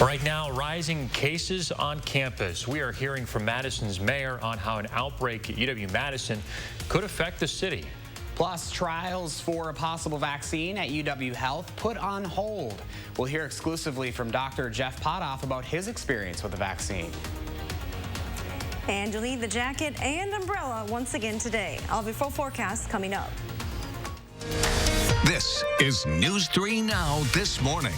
Right now, rising cases on campus. We are hearing from Madison's mayor on how an outbreak at UW-Madison could affect the city. Plus, trials for a possible vaccine at UW Health put on hold. We'll hear exclusively from Dr. Jeff Potoff about his experience with the vaccine. And you'll need the jacket and umbrella once again today. I'll have your full forecast coming up. This is News 3 Now this morning.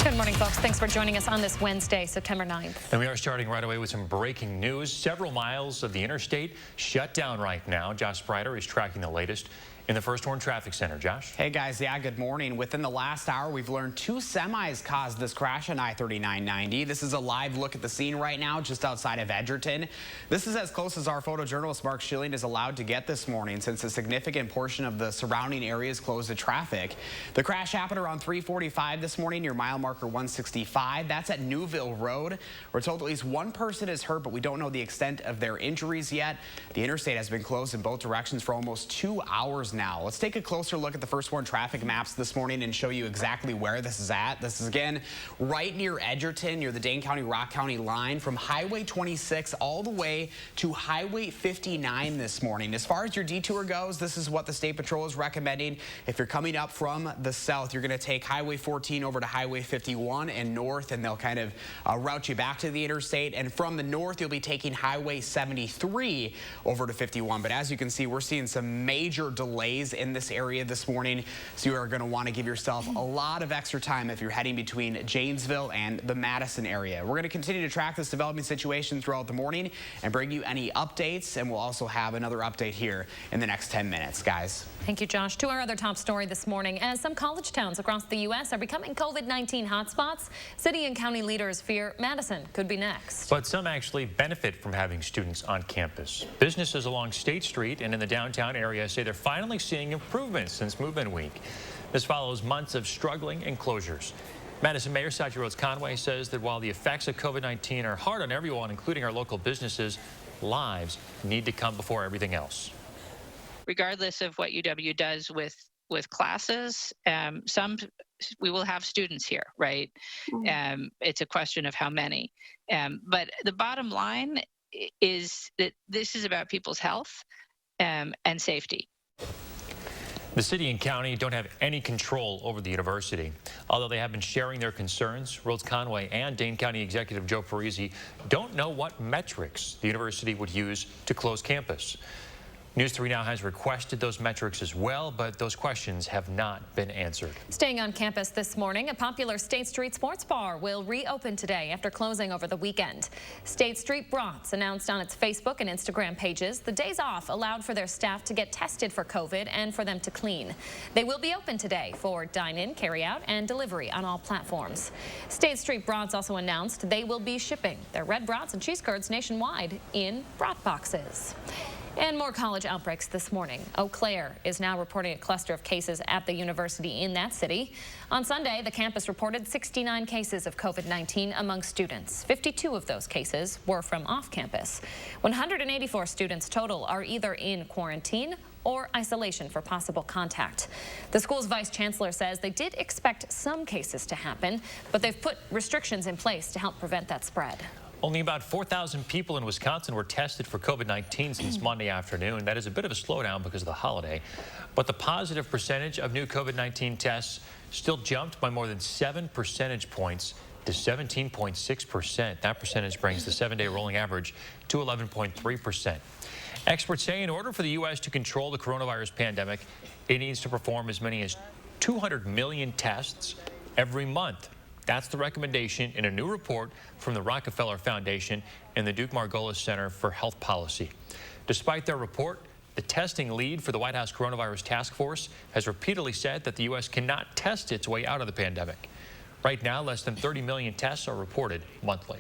Good morning, folks. Thanks for joining us on this Wednesday, September 9th. And we are starting right away with some breaking news. Several miles of the interstate shut down right now. Josh Sprider is tracking the latest in the First Horn Traffic Center. Josh? Hey, guys. Yeah, good morning. Within the last hour, we've learned 2 semis caused this crash on I-3990. This is a live look at the scene right now, just outside of Edgerton. This is as close as our photojournalist Mark Schilling is allowed to get this morning, since a significant portion of the surrounding area is closed to traffic. The crash happened around 3:45 this morning near mile marker 165. That's at Newville Road. We're told at least one person is hurt, but we don't know the extent of their injuries yet. The interstate has been closed in both directions for almost 2 hours now. Let's take a closer look at the First Horn traffic maps this morning and show you exactly where this is at. This is, again, right near Edgerton, near the Dane County-Rock County line, from Highway 26 all the way to Highway 59 this morning. As far as your detour goes, this is what the State Patrol is recommending. If you're coming up from the south, you're going to take Highway 14 over to Highway 51 and north, and they'll kind of route you back to the interstate. And from the north, you'll be taking Highway 73 over to 51. But as you can see, we're seeing some major delays in this area this morning, so you are going to want to give yourself a lot of extra time if you're heading between Janesville and the Madison area. We're going to continue to track this developing situation throughout the morning and bring you any updates, and we'll also have another update here in the next 10 minutes, guys. Thank you, Josh. To our other top story this morning, as some college towns across the U.S. are becoming COVID-19 hotspots, city and county leaders fear Madison could be next. But some actually benefit from having students on campus. Businesses along State Street and in the downtown area say they're finally seeing improvements since Movement Week. This follows months of struggling and closures. Madison Mayor Satya Rhodes Conway says that while the effects of COVID-19 are hard on everyone, including our local businesses, lives need to come before everything else. Regardless of what UW does with classes, we will have students here, right? It's a question of how many. But the bottom line is that this is about people's health and safety. The city and county don't have any control over the university. Although they have been sharing their concerns, Rhodes Conway and Dane County Executive Joe Parisi don't know what metrics the university would use to close campus. News 3 Now has requested those metrics as well, but those questions have not been answered. Staying on campus this morning, a popular State Street sports bar will reopen today after closing over the weekend. State Street Brats announced on its Facebook and Instagram pages the days off allowed for their staff to get tested for COVID and for them to clean. They will be open today for dine-in, carry-out, and delivery on all platforms. State Street Brats also announced they will be shipping their red brats and cheese curds nationwide in brat boxes. And more college outbreaks this morning. Eau Claire is now reporting a cluster of cases at the university in that city. On Sunday, the campus reported 69 cases of COVID-19 among students. 52 of those cases were from off campus. 184 students total are either in quarantine or isolation for possible contact. The school's vice chancellor says they did expect some cases to happen, but they've put restrictions in place to help prevent that spread. Only about 4,000 people in Wisconsin were tested for COVID-19 since Monday afternoon. That is a bit of a slowdown because of the holiday. But the positive percentage of new COVID-19 tests still jumped by more than 7 percentage points to 17.6%. That percentage brings the 7-day rolling average to 11.3%. Experts say in order for the U.S. to control the coronavirus pandemic, it needs to perform as many as 200 million tests every month. That's the recommendation in a new report from the Rockefeller Foundation and the Duke Margolis Center for Health Policy. Despite their report, the testing lead for the White House Coronavirus Task Force has repeatedly said that the U.S. cannot test its way out of the pandemic. Right now, less than 30 million tests are reported monthly.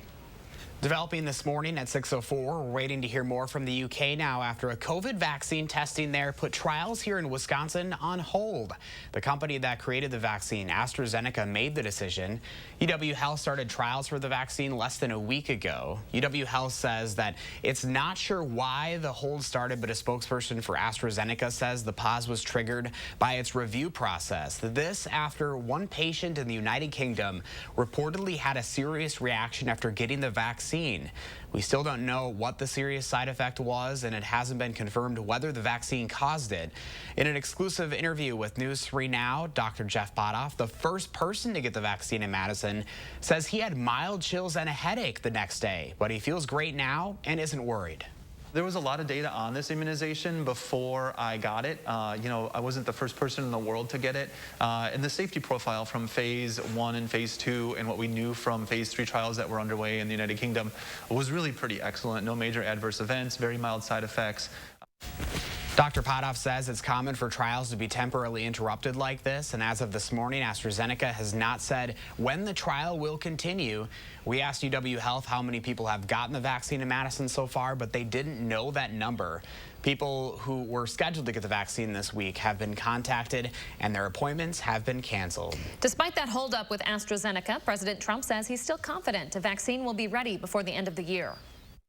Developing this morning at 6:04, we're waiting to hear more from the UK now after a COVID vaccine testing there put trials here in Wisconsin on hold. The company that created the vaccine, AstraZeneca, made the decision. UW Health started trials for the vaccine less than a week ago. UW Health says that it's not sure why the hold started, but a spokesperson for AstraZeneca says the pause was triggered by its review process. This after one patient in the United Kingdom reportedly had a serious reaction after getting the vaccine. We still don't know what the serious side effect was, and it hasn't been confirmed whether the vaccine caused it. In an exclusive interview with News 3 Now, Dr. Jeff Potoff, the first person to get the vaccine in Madison, says he had mild chills and a headache the next day, but he feels great now and isn't worried. There was a lot of data on this immunization before I got it. I wasn't the first person in the world to get it. And the safety profile from phase 1 and phase 2 and what we knew from phase 3 trials that were underway in the United Kingdom was really pretty excellent. No major adverse events, very mild side effects. Dr. Potoff says it's common for trials to be temporarily interrupted like this, and as of this morning, AstraZeneca has not said when the trial will continue. We asked UW Health how many people have gotten the vaccine in Madison so far, but they didn't know that number. People who were scheduled to get the vaccine this week have been contacted, and their appointments have been canceled. Despite that holdup with AstraZeneca, President Trump says he's still confident a vaccine will be ready before the end of the year.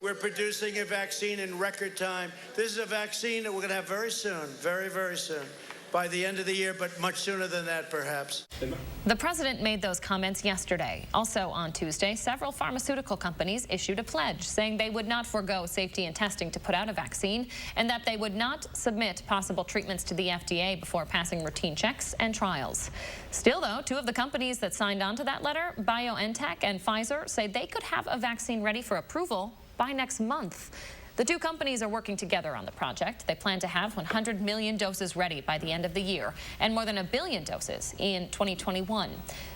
We're producing a vaccine in record time. This is a vaccine that we're going to have very soon, very, very soon, by the end of the year, but much sooner than that, perhaps. The president made those comments yesterday. Also on Tuesday, several pharmaceutical companies issued a pledge saying they would not forego safety and testing to put out a vaccine and that they would not submit possible treatments to the FDA before passing routine checks and trials. Still, though, two of the companies that signed on to that letter, BioNTech and Pfizer, say they could have a vaccine ready for approval by next month. The two companies are working together on the project. They plan to have 100 million doses ready by the end of the year and more than 1 billion doses in 2021.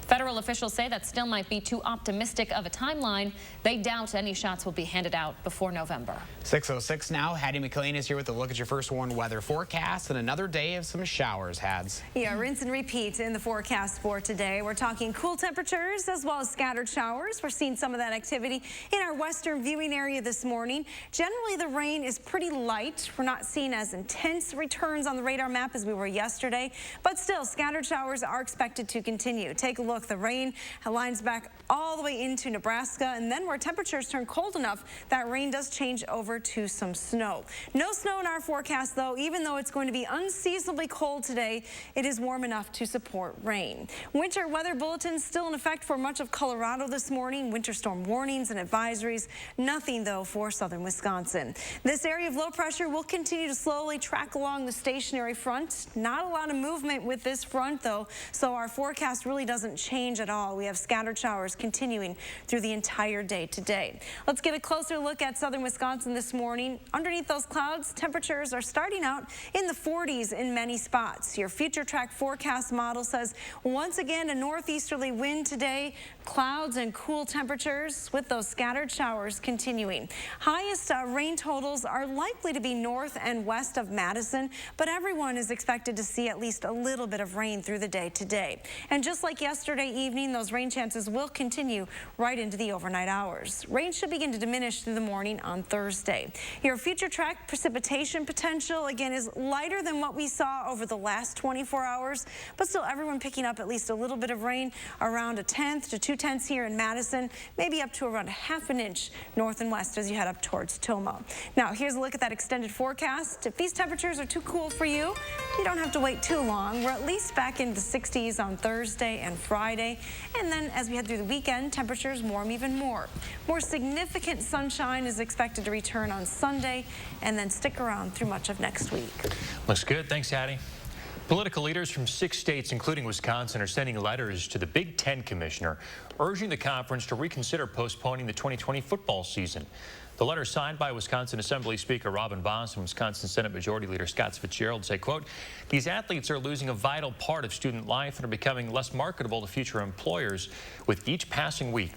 Federal officials say that still might be too optimistic of a timeline. They doubt any shots will be handed out before November. 6:06 now. Hattie McLean is here with a look at your first warned weather forecast and another day of some showers, Hads. Yeah, rinse and repeat in the forecast for today. We're talking cool temperatures as well as scattered showers. We're seeing some of that activity in our western viewing area this morning. Generally, the rain is pretty light. We're not seeing as intense returns on the radar map as we were yesterday, but still, scattered showers are expected to continue. Take a look. The rain lines back all the way into Nebraska, and then where temperatures turn cold enough, that rain does change over to some snow. No snow in our forecast, though. Even though it's going to be unseasonably cold today, it is warm enough to support rain. Winter weather bulletins still in effect for much of Colorado this morning. Winter storm warnings and advisories. Nothing, though, for southern Wisconsin. This area of low pressure will continue to slowly track along the stationary front. Not a lot of movement with this front, though, so our forecast really doesn't change at all. We have scattered showers continuing through the entire day today. Let's get a closer look at southern Wisconsin this morning. Underneath those clouds, temperatures are starting out in the 40s in many spots. Your future track forecast model says once again a northeasterly wind today, clouds and cool temperatures with those scattered showers continuing. Highest rain totals are likely to be north and west of Madison, but everyone is expected to see at least a little bit of rain through the day today. And just like yesterday evening, those rain chances will continue right into the overnight hours. Rain should begin to diminish through the morning on Thursday. Your future track precipitation potential, again, is lighter than what we saw over the last 24 hours, but still everyone picking up at least a little bit of rain, around 1/10 to 2/10 here in Madison, maybe up to around 1/2 inch north and west as you head up towards Toma. Now, here's a look at that extended forecast. If these temperatures are too cool for you, you don't have to wait too long. We're at least back into the 60s on Thursday and Friday. And then as we head through the weekend, temperatures warm even more. More significant sunshine is expected to return on Sunday and then stick around through much of next week. Looks good. Thanks, Hattie. Political leaders from 6 states, including Wisconsin, are sending letters to the Big Ten commissioner, urging the conference to reconsider postponing the 2020 football season. The letter signed by Wisconsin Assembly Speaker Robin Vos and Wisconsin Senate Majority Leader Scott Fitzgerald say, quote, these athletes are losing a vital part of student life and are becoming less marketable to future employers with each passing week.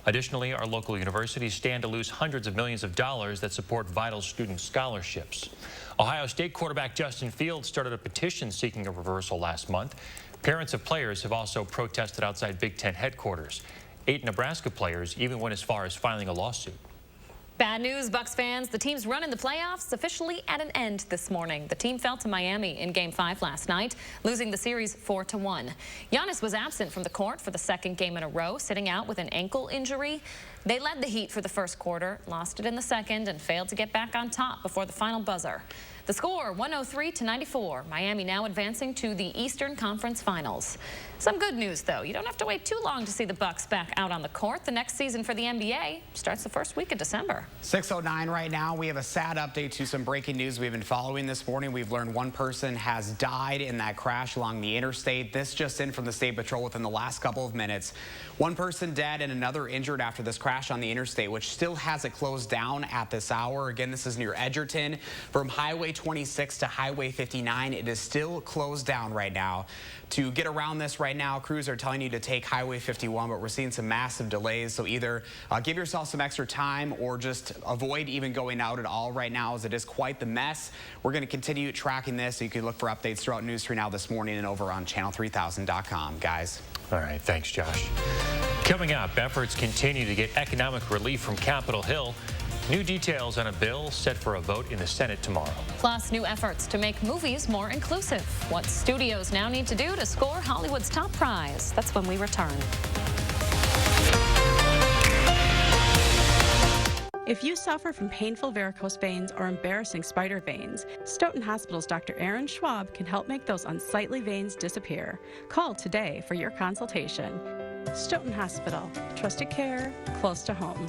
Additionally, our local universities stand to lose hundreds of millions of dollars that support vital student scholarships. Ohio State quarterback Justin Fields started a petition seeking a reversal last month. Parents of players have also protested outside Big Ten headquarters. 8 Nebraska players even went as far as filing a lawsuit. Bad news, Bucks fans. The team's run in the playoffs officially at an end this morning. The team fell to Miami in Game 5 last night, losing the series 4-1. Giannis was absent from the court for the second game in a row, sitting out with an ankle injury. They led the Heat for the first quarter, lost it in the second, and failed to get back on top before the final buzzer. The score, 103-94. Miami now advancing to the Eastern Conference Finals. Some good news, though. You don't have to wait too long to see the Bucks back out on the court. The next season for the NBA starts the first week of December. 6:09 right now. We have a sad update to some breaking news we've been following this morning. We've learned one person has died in that crash along the interstate. This just in from the State Patrol within the last couple of minutes. One person dead and another injured after this crash on the interstate, which still has it closed down at this hour. Again, this is near Edgerton. From Highway 26 to Highway 59, it is still closed down right now. To get around this right now, crews are telling you to take Highway 51, but we're seeing some massive delays. So either give yourself some extra time or just avoid even going out at all right now, as it is quite the mess. We're going to continue tracking this, so you can look for updates throughout News 3 Now this morning and over on channel3000.com, guys. All right, thanks, Josh. Coming up, efforts continue to get economic relief from Capitol Hill. New details on a bill set for a vote in the Senate tomorrow. Plus, new efforts to make movies more inclusive. What studios now need to do to score Hollywood's top prize. That's when we return. If you suffer from painful varicose veins or embarrassing spider veins, Stoughton Hospital's Dr. Aaron Schwab can help make those unsightly veins disappear. Call today for your consultation. Stoughton Hospital, trusted care, close to home.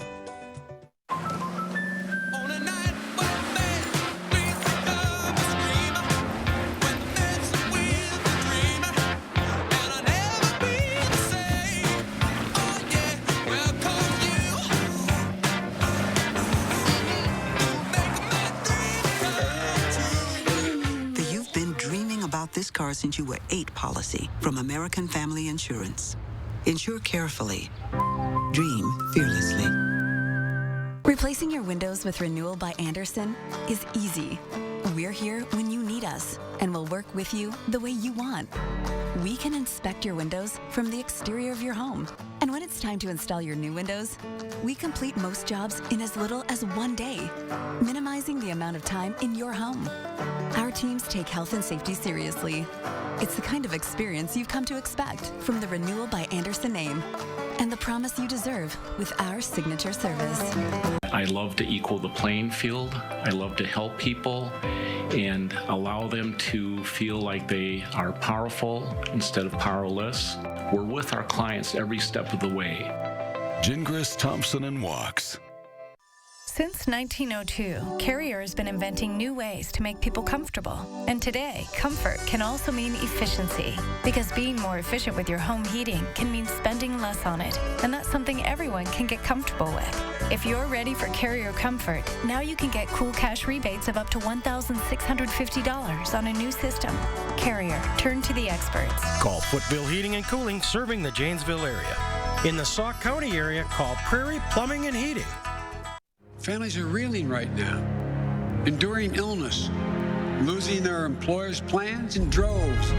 This car since you were 8 policy from American Family Insurance. Insure carefully. Dream fearlessly. Replacing your windows with Renewal by Andersen is easy. We're here when you need us, and we'll work with you the way you want. We can inspect your windows from the exterior of your home. And when it's time to install your new windows, we complete most jobs in as little as 1 day, minimizing the amount of time in your home. Our teams take health and safety seriously. It's the kind of experience you've come to expect from the Renewal by Andersen name, and the promise you deserve with our signature service. I love to equal the playing field. I love to help people and allow them to feel like they are powerful instead of powerless. We're with our clients every step of the way. Gingras, Thompson, and Walks. Since 1902, Carrier has been inventing new ways to make people comfortable. And today, comfort can also mean efficiency. Because being more efficient with your home heating can mean spending less on it. And that's something everyone can get comfortable with. If you're ready for Carrier comfort, now you can get cool cash rebates of up to $1,650 on a new system. Carrier, turn to the experts. Call Footville Heating and Cooling, serving the Janesville area. In the Sauk County area, call Prairie Plumbing and Heating. Families are reeling right now, enduring illness, losing their employers' plans in droves.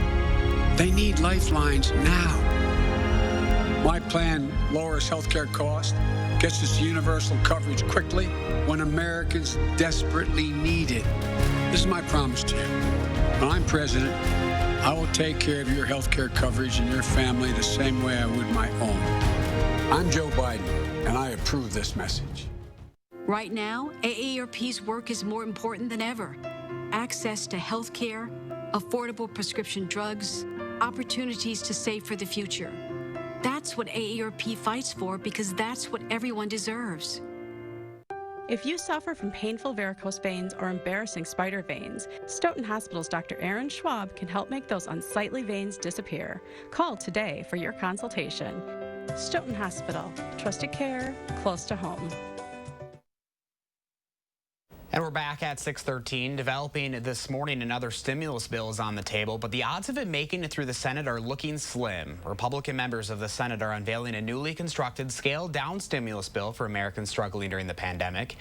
They need lifelines now. My plan lowers healthcare costs, gets us universal coverage quickly when Americans desperately need it. This is my promise to you. When I'm president, I will take care of your healthcare coverage and your family the same way I would my own. I'm Joe Biden, and I approve this message. Right now, AARP's work is more important than ever. Access to health care, affordable prescription drugs, opportunities to save for the future. That's what AARP fights for, because that's what everyone deserves. If you suffer from painful varicose veins or embarrassing spider veins, Stoughton Hospital's Dr. Aaron Schwab can help make those unsightly veins disappear. Call today for your consultation. Stoughton Hospital, trusted care, close to home. And we're back at 6:13. Developing this morning, another stimulus bill is on the table, but the odds of it making it through the Senate are looking slim. Republican members of the Senate are unveiling a newly constructed scaled-down stimulus bill for Americans struggling during the pandemic.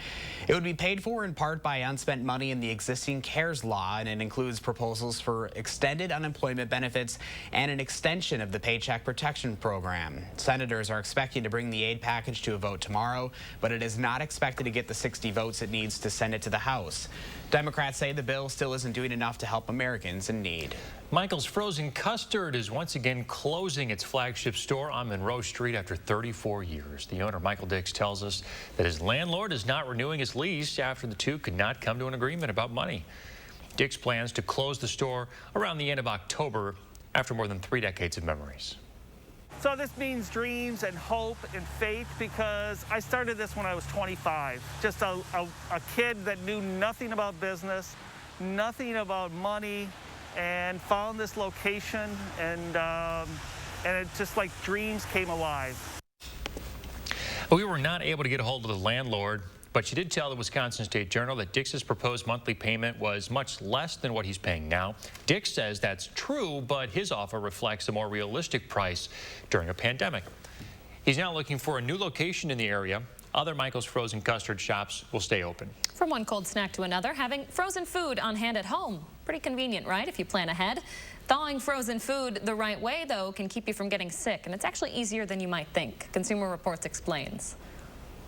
It would be paid for in part by unspent money in the existing CARES law, and it includes proposals for extended unemployment benefits and an extension of the Paycheck Protection Program. Senators are expecting to bring the aid package to a vote tomorrow, but it is not expected to get the 60 votes it needs to send it to the House. Democrats say the bill still isn't doing enough to help Americans in need. Michael's Frozen Custard is once again closing its flagship store on Monroe Street after 34 years. The owner, Michael Dix, tells us that his landlord is not renewing his lease after the two could not come to an agreement about money. Dix plans to close the store around the end of October after more than 3 decades of memories. So this means dreams and hope and faith, because I started this when I was 25. Just a kid that knew nothing about business, nothing about money, and found this location, and it just like dreams came alive. We were not able to get a hold of the landlord, but she did tell the Wisconsin State Journal that Dix's proposed monthly payment was much less than what he's paying now. Dix says that's true, but his offer reflects a more realistic price during a pandemic. He's now looking for a new location in the area. Other Michael's Frozen Custard shops will stay open. From one cold snack to another, having frozen food on hand at home. Pretty convenient, right, if you plan ahead? Thawing frozen food the right way, though, can keep you from getting sick, and it's actually easier than you might think. Consumer Reports explains.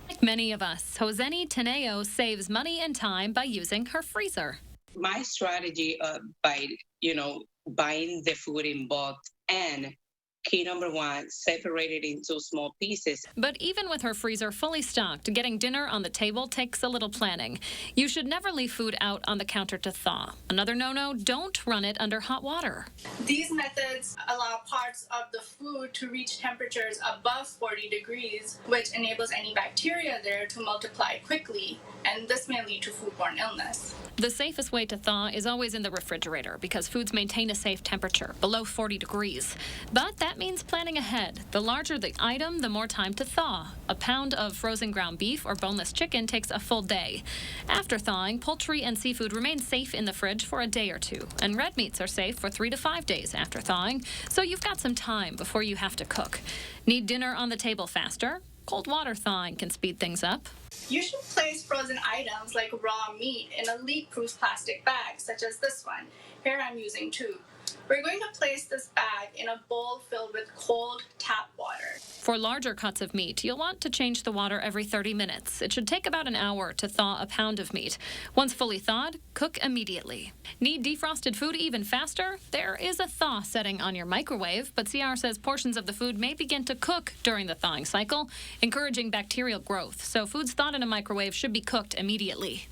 Like many of us, Joseni Teneo saves money and time by using her freezer. My strategy by, buying the food in bulk and key number one, separate it into small pieces. But even with her freezer fully stocked, getting dinner on the table takes a little planning. You should never leave food out on the counter to thaw. Another no-no, don't run it under hot water. These methods allow parts of the food to reach temperatures above 40 degrees, which enables any bacteria there to multiply quickly, and this may lead to foodborne illness. The safest way to thaw is always in the refrigerator because foods maintain a safe temperature, below 40 degrees. But that means planning ahead. The larger the item, the more time to thaw. A pound of frozen ground beef or boneless chicken takes a full day. After thawing, poultry and seafood remain safe in the fridge for a day or two, and red meats are safe for 3 to 5 days after thawing, so you've got some time before you have to cook. Need dinner on the table faster? Cold water thawing can speed things up. You should place frozen items like raw meat in a leak-proof plastic bag, such as this one. Here I'm using 2. We're going to place this bag in a bowl filled with cold tap water. For larger cuts of meat, you'll want to change the water every 30 minutes. It should take about an hour to thaw a pound of meat. Once fully thawed, cook immediately. Need defrosted food even faster? There is a thaw setting on your microwave, but CR says portions of the food may begin to cook during the thawing cycle, encouraging bacterial growth. So foods thawed in a microwave should be cooked immediately.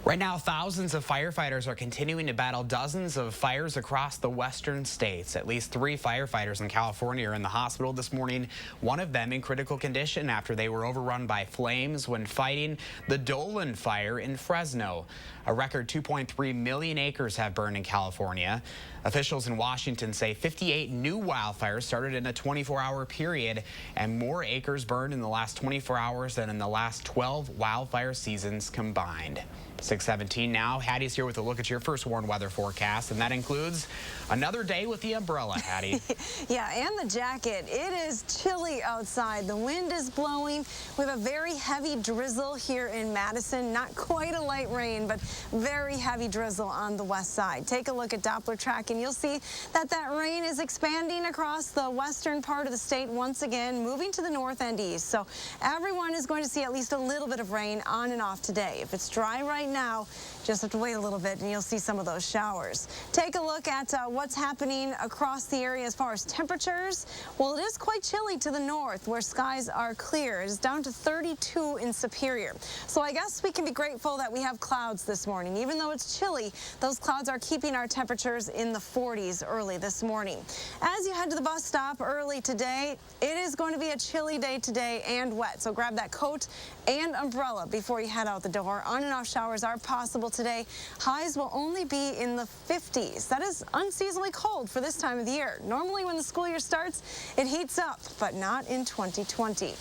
Right now, thousands of firefighters are continuing to battle dozens of fires across the western states. At least 3 firefighters in California are in the hospital this morning, one of them in critical condition after they were overrun by flames when fighting the Dolan fire in Fresno. A record 2.3 million acres have burned in California. Officials in Washington say 58 new wildfires started in a 24-hour period, and more acres burned in the last 24 hours than in the last 12 wildfire seasons combined. 6:17 now. Hattie's here with a look at your first warned weather forecast, and that includes another day with the umbrella, Hattie. Yeah, and the jacket. It is chilly outside. The wind is blowing. We have a very heavy drizzle here in Madison. Not quite a light rain, but very heavy drizzle on the west side. Take a look at Doppler track, and you'll see that rain is expanding across the western part of the state once again, moving to the north and east. So everyone is going to see at least a little bit of rain on and off today. If it's dry right now, just have to wait a little bit and you'll see some of those showers. Take a look at what's happening across the area as far as temperatures. Well, it is quite chilly to the north where skies are clear. It is down to 32 in Superior. So I guess we can be grateful that we have clouds this morning. Even though it's chilly, those clouds are keeping our temperatures in the 40s early this morning. As you head to the bus stop early today, it is going to be a chilly day today and wet. So grab that coat and umbrella before you head out the door. On and off showers are possible today. Highs will only be in the 50s. That is unseasonably cold for this time of the year. Normally when the school year starts, it heats up, but not in 2020.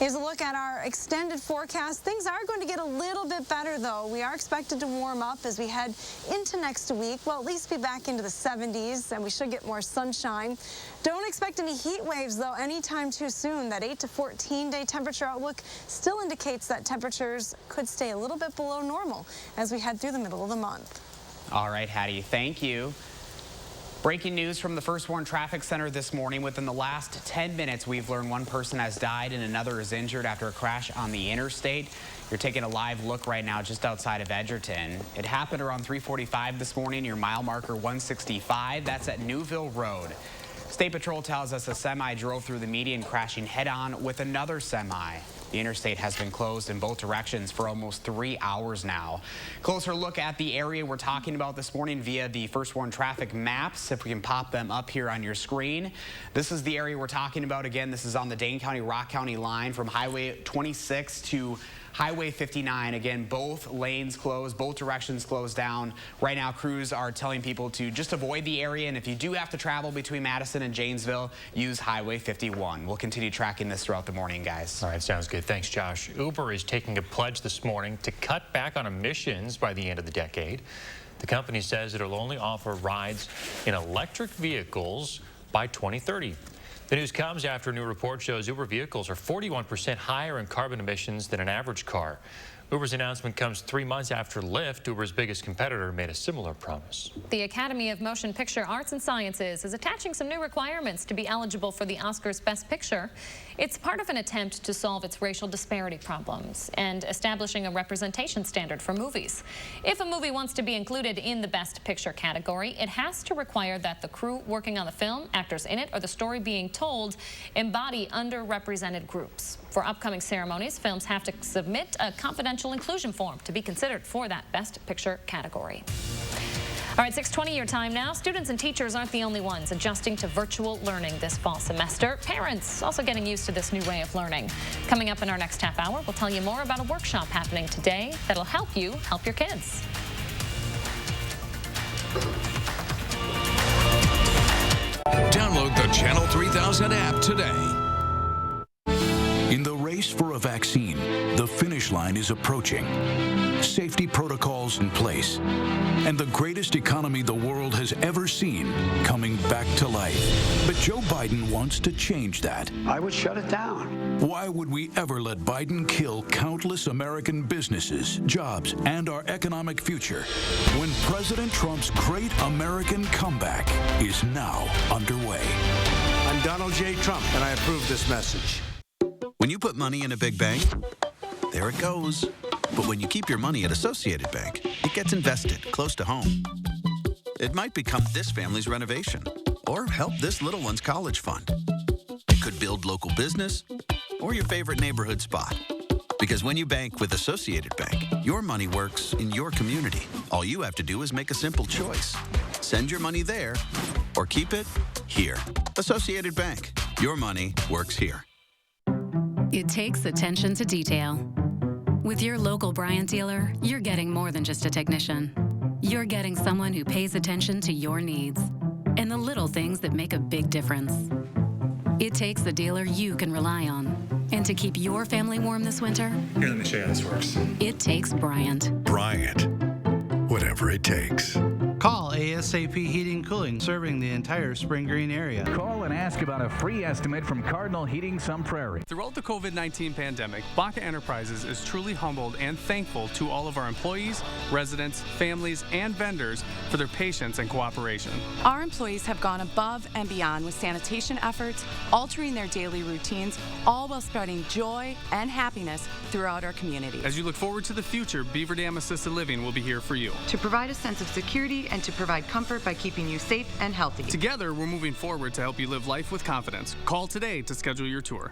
Here's a look at our extended forecast. Things are going to get a little bit better, though. We are expected to warm up as we head into next week. We'll at least be back into the 70s, and we should get more sunshine. Don't expect any heat waves, though, anytime too soon. That 8 to 14-day temperature outlook still indicates that temperatures could stay a little bit below normal as we head through the middle of the month. All right, Hattie, thank you. Breaking news from the First Warn Traffic Center this morning. Within the last 10 minutes, we've learned one person has died and another is injured after a crash on the interstate. You're taking a live look right now just outside of Edgerton. It happened around 3:45 this morning, your mile marker 165. That's at Newville Road. State Patrol tells us a semi drove through the median, crashing head-on with another semi. The interstate has been closed in both directions for almost 3 hours now. Closer look at the area we're talking about this morning via the First Warn traffic maps, if we can pop them up here on your screen. This is the area we're talking about. Again, this is on the Dane County, Rock County line from Highway 26 to Highway 59. Again, both lanes closed, both directions closed down. Right now, crews are telling people to just avoid the area, and if you do have to travel between Madison and Janesville, use Highway 51. We'll continue tracking this throughout the morning, guys. All right, sounds good. Thanks, Josh. Uber is taking a pledge this morning to cut back on emissions by the end of the decade. The company says it'll only offer rides in electric vehicles by 2030. The news comes after a new report shows Uber vehicles are 41% higher in carbon emissions than an average car. Uber's announcement comes 3 months after Lyft, Uber's biggest competitor, made a similar promise. The Academy of Motion Picture Arts and Sciences is attaching some new requirements to be eligible for the Oscars Best Picture. It's part of an attempt to solve its racial disparity problems and establishing a representation standard for movies. If a movie wants to be included in the Best Picture category, it has to require that the crew working on the film, actors in it, or the story being told embody underrepresented groups. For upcoming ceremonies, films have to submit a confidential inclusion form to be considered for that Best Picture category. All right, 6:20 your time now. Students and teachers aren't the only ones adjusting to virtual learning this fall semester. Parents also getting used to this new way of learning. Coming up in our next half hour, we'll tell you more about a workshop happening today that'll help you help your kids. Download the Channel 3000 app today. In the race for a vaccine, the finish line is approaching. Safety protocols in place, and the greatest economy the world has ever seen coming back to life. But Joe Biden wants to change that. I would shut it down. Why would we ever let Biden kill countless American businesses, jobs, and our economic future when President Trump's great American comeback is now underway? I'm Donald J. Trump, and I approve this message. When you put money in a big bank, there it goes. But when you keep your money at Associated Bank, it gets invested close to home. It might become this family's renovation or help this little one's college fund. It could build local business or your favorite neighborhood spot. Because when you bank with Associated Bank, your money works in your community. All you have to do is make a simple choice. Send your money there or keep it here. Associated Bank. Your money works here. It takes attention to detail. With your local Bryant dealer, you're getting more than just a technician. You're getting someone who pays attention to your needs and the little things that make a big difference. It takes a dealer you can rely on. And to keep your family warm this winter, here, let me show you how this works. It takes Bryant. Bryant. Whatever it takes. Call ASAP Heating and Cooling, serving the entire Spring Green area. Call and ask about a free estimate from Cardinal Heating Sun Prairie. Throughout the COVID-19 pandemic, Baca Enterprises is truly humbled and thankful to all of our employees, residents, families, and vendors for their patience and cooperation. Our employees have gone above and beyond with sanitation efforts, altering their daily routines, all while spreading joy and happiness throughout our community. As you look forward to the future, Beaver Dam Assisted Living will be here for you. To provide a sense of security and to provide comfort by keeping you safe and healthy. Together, we're moving forward to help you live life with confidence. Call today to schedule your tour.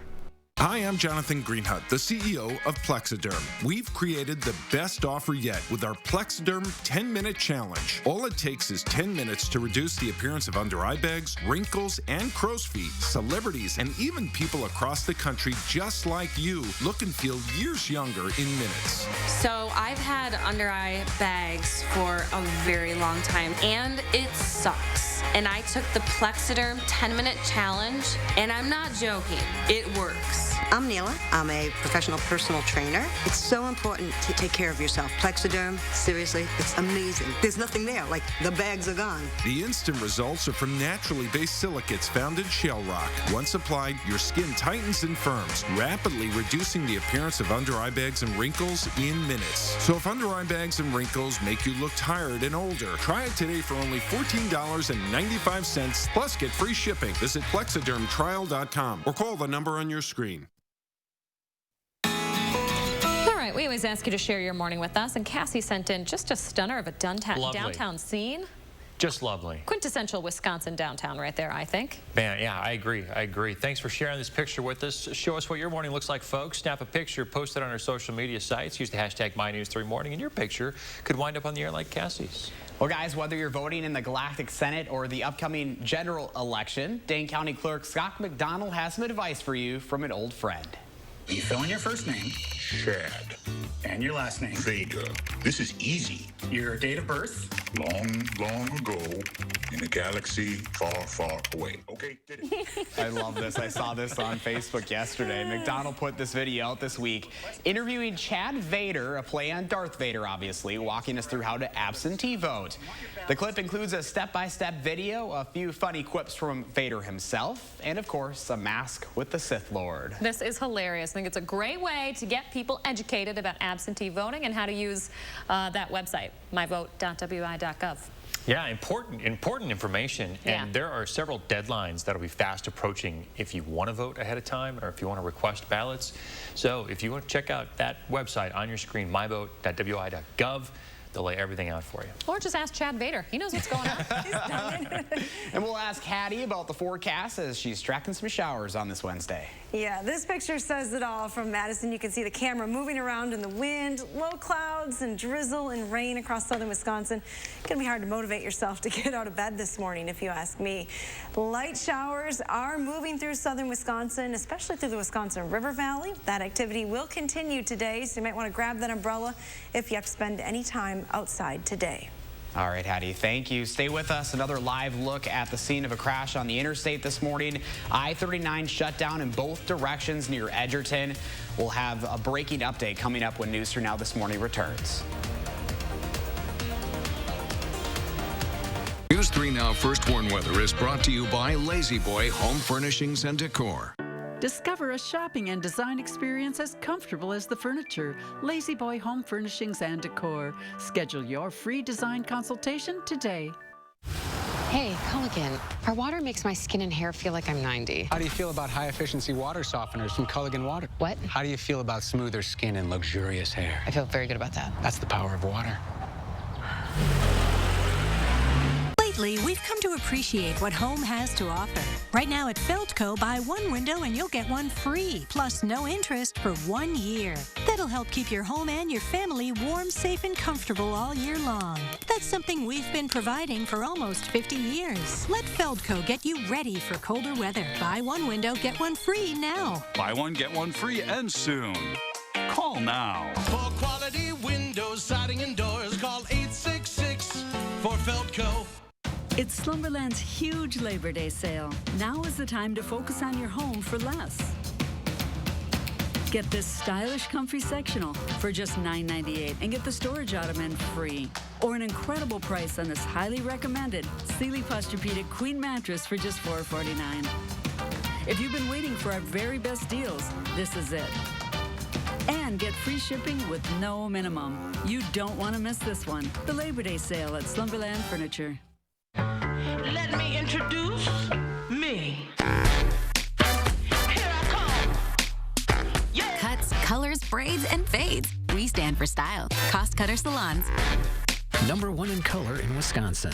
Hi, I'm Jonathan Greenhut, the CEO of Plexiderm. We've created the best offer yet with our Plexiderm 10-minute challenge. All it takes is 10 minutes to reduce the appearance of under-eye bags, wrinkles, and crow's feet. Celebrities and even people across the country just like you look and feel years younger in minutes. So I've had under-eye bags for a very long time, and it sucks. And I took the Plexiderm 10-minute challenge, and I'm not joking. It works. I'm Neela. I'm a professional personal trainer. It's so important to take care of yourself. Plexiderm, seriously, it's amazing. There's nothing there, like the bags are gone. The instant results are from naturally based silicates found in shale rock. Once applied, your skin tightens and firms, rapidly reducing the appearance of under-eye bags and wrinkles in minutes. So if under-eye bags and wrinkles make you look tired and older, try it today for only $14.95, plus get free shipping. Visit plexidermtrial.com or call the number on your screen. All right, we always ask you to share your morning with us, and Cassie sent in just a stunner of a downtown scene. Just lovely. Quintessential Wisconsin downtown right there, I think. Man, yeah, I agree. Thanks for sharing this picture with us. Show us what your morning looks like, folks. Snap a picture, post it on our social media sites. Use the hashtag MyNews3Morning, and your picture could wind up on the air like Cassie's. Well, guys, whether you're voting in the Galactic Senate or the upcoming general election, Dane County Clerk Scott McDonald has some advice for you from an old friend. You fill in your first name, Chad, and your last name, Vega. This is easy. Your date of birth, long, long ago, in a galaxy far, far away. Okay, did it. I love this. I saw this on Facebook yesterday. McDonald put this video out this week, interviewing Chad Vader, a play on Darth Vader, obviously, walking us through how to absentee vote. The clip includes a step-by-step video, a few funny quips from Vader himself, and of course, a mask with the Sith Lord. This is hilarious. I think it's a great way to get people educated about absentee voting and how to use that website, myvote.wi.gov. Yeah, important information. And there are several deadlines that'll be fast approaching if you want to vote ahead of time or if you want to request ballots. So if you want to check out that website on your screen, myvote.wi.gov, they'll lay everything out for you. Or just ask Chad Vader. He knows what's going on. He's done it. And we'll ask Hattie about the forecast as she's tracking some showers on this Wednesday. Yeah, this picture says it all from Madison. You can see the camera moving around in the wind, low clouds and drizzle and rain across southern Wisconsin. It's going to be hard to motivate yourself to get out of bed this morning, if you ask me. Light showers are moving through southern Wisconsin, especially through the Wisconsin River Valley. That activity will continue today, so you might want to grab that umbrella if you have to spend any time outside today. All right, Hattie, thank you. Stay with us. Another live look at the scene of a crash on the interstate this morning. I-39 shut down in both directions near Edgerton. We'll have a breaking update coming up when News 3 Now This Morning returns. News 3 Now First Warn Weather is brought to you by Lazy Boy Home Furnishings and Decor. Discover a shopping and design experience as comfortable as the furniture. Lazy Boy Home Furnishings and Decor. Schedule your free design consultation today. Hey, call again. Our water makes my skin and hair feel like I'm 90. How do you feel about high-efficiency water softeners from Culligan Water? What? How do you feel about smoother skin and luxurious hair? I feel very good about that. That's the power of water. Lately, we've come to appreciate what home has to offer. Right now at Feldco, buy one window and you'll get one free, plus no interest for 1 year. That'll help keep your home and your family warm, safe, and comfortable all year long. That's something we've been providing for almost 50 years. Let Feldco get you ready for colder weather. Buy one window, get one free now. Buy one, get one free, and soon. Call now. For quality windows, siding, and doors, call 866 for Feldco. It's Slumberland's huge Labor Day sale. Now is the time to focus on your home for less. Get this stylish, comfy sectional for just $9.98 and get the storage ottoman free. Or an incredible price on this highly recommended Sealy Posturepedic Queen mattress for just $4.49. If you've been waiting for our very best deals, this is it. And get free shipping with no minimum. You don't want to miss this one. The Labor Day sale at Slumberland Furniture. Let me introduce me. Cuts, colors, braids, and fades. We stand for style. Cost Cutter Salons. #1 in color in Wisconsin.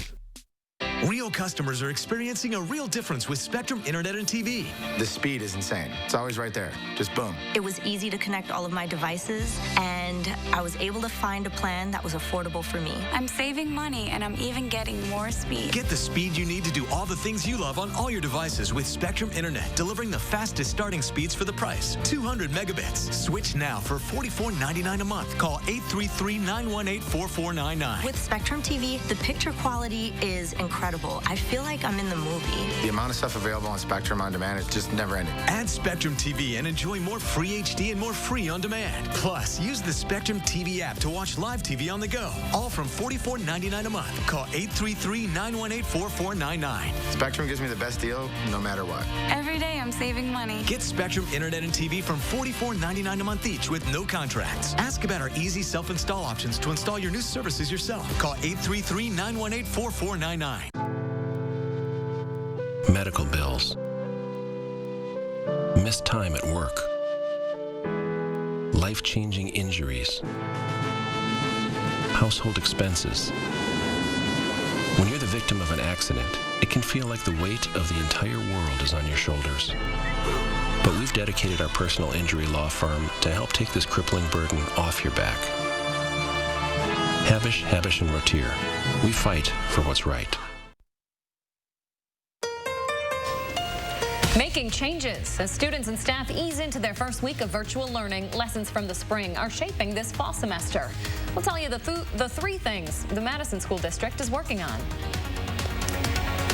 Real customers are experiencing a real difference with Spectrum Internet and TV. The speed is insane. It's always right there. Just boom. It was easy to connect all of my devices, and I was able to find a plan that was affordable for me. I'm saving money, and I'm even getting more speed. Get the speed you need to do all the things you love on all your devices with Spectrum Internet, delivering the fastest starting speeds for the price. 200 megabits. Switch now for $44.99 a month. Call 833-918-4499. With Spectrum TV, the picture quality is incredible. incredible. I feel like I'm in the movie. The amount of stuff available on Spectrum On Demand is just never ending. Add Spectrum TV and enjoy more free HD and more free on demand. Plus, use the Spectrum TV app to watch live TV on the go. All from $44.99 a month. Call 833-918-4499. Spectrum gives me the best deal no matter what. Every day I'm saving money. Get Spectrum Internet and TV from $44.99 a month each with no contracts. Ask about our easy self-install options to install your new services yourself. Call 833-918-4499. Medical bills. Missed time at work. Life-changing injuries. Household expenses. When you're the victim of an accident, it can feel like the weight of the entire world is on your shoulders. But we've dedicated our personal injury law firm to help take this crippling burden off your back. Habish, Habish & Rotier. We fight for what's right. Making changes as students and staff ease into their first week of virtual learning, lessons from the spring are shaping this fall semester. We'll tell you the three things the Madison School District is working on.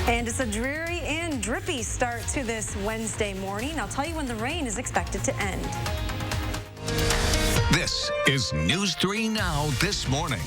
And it's a dreary and drippy start to this Wednesday morning. I'll tell you when the rain is expected to end. This is News 3 Now this morning.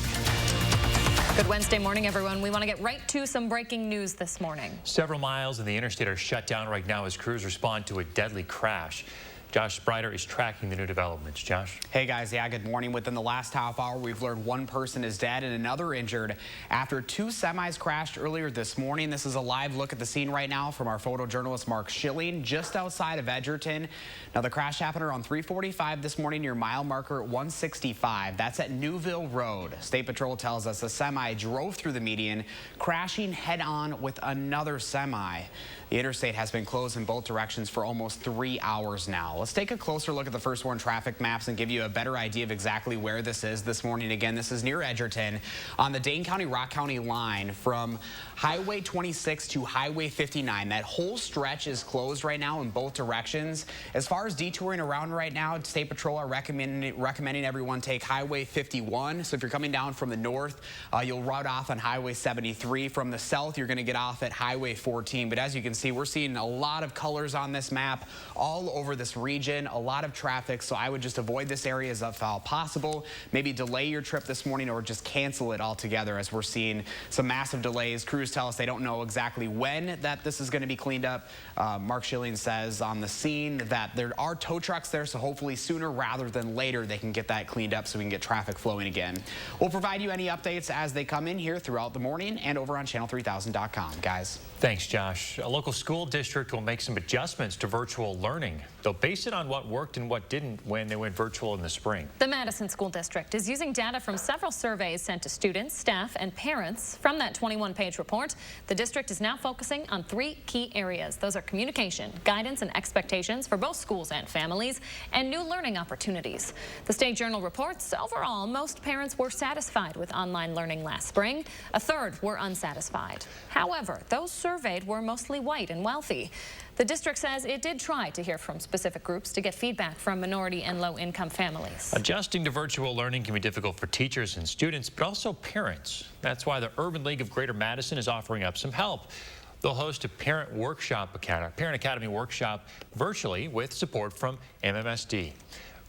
Good Wednesday morning, everyone. We want to get right to some breaking news this morning. Several miles of the interstate are shut down right now as crews respond to a deadly crash. Josh Sprider is tracking the new developments. Josh? Hey guys, yeah, good morning. Within the last half hour, we've learned one person is dead and another injured after two semis crashed earlier this morning. This is a live look at the scene right now from our photojournalist Mark Schilling, just outside of Edgerton. Now, the crash happened around 3:45 this morning near mile marker 165. That's at Newville Road. State Patrol tells us a semi drove through the median, crashing head-on with another semi. The interstate has been closed in both directions for almost 3 hours now. Let's take a closer look at the first warn traffic maps and give you a better idea of exactly where this is this morning. Again, this is near Edgerton on the Dane County-Rock County line from Highway 26 to Highway 59. That whole stretch is closed right now in both directions. As far as detouring around right now, State Patrol are recommending everyone take Highway 51. So if you're coming down from the north, you'll route off on Highway 73. From the south, you're going to get off at Highway 14. But as you can see, we're seeing a lot of colors on this map all over this region, a lot of traffic, so I would just avoid this area as if possible. Maybe delay your trip this morning or just cancel it altogether, as we're seeing some massive delays. Crews tell us they don't know exactly when that this is going to be cleaned up. Mark Schilling says on the scene that there are tow trucks there, so hopefully sooner rather than later they can get that cleaned up so we can get traffic flowing again. We'll provide you any updates as they come in here throughout the morning and over on channel3000.com. Guys. Thanks, Josh. A local school district will make some adjustments to virtual learning. They'll base it on what worked and what didn't when they went virtual in the spring. The Madison School District is using data from several surveys sent to students, staff, and parents. From that 21-page report, the district is now focusing on three key areas. Those are communication, guidance, and expectations for both schools and families, and new learning opportunities. The State Journal reports overall, most parents were satisfied with online learning last spring. A third were unsatisfied. However, those surveyed were mostly white and wealthy. The district says it did try to hear from specific groups to get feedback from minority and low-income families. Adjusting to virtual learning can be difficult for teachers and students, but also parents. That's why the Urban League of Greater Madison is offering up some help. They'll host a Parent Academy workshop virtually with support from MMSD.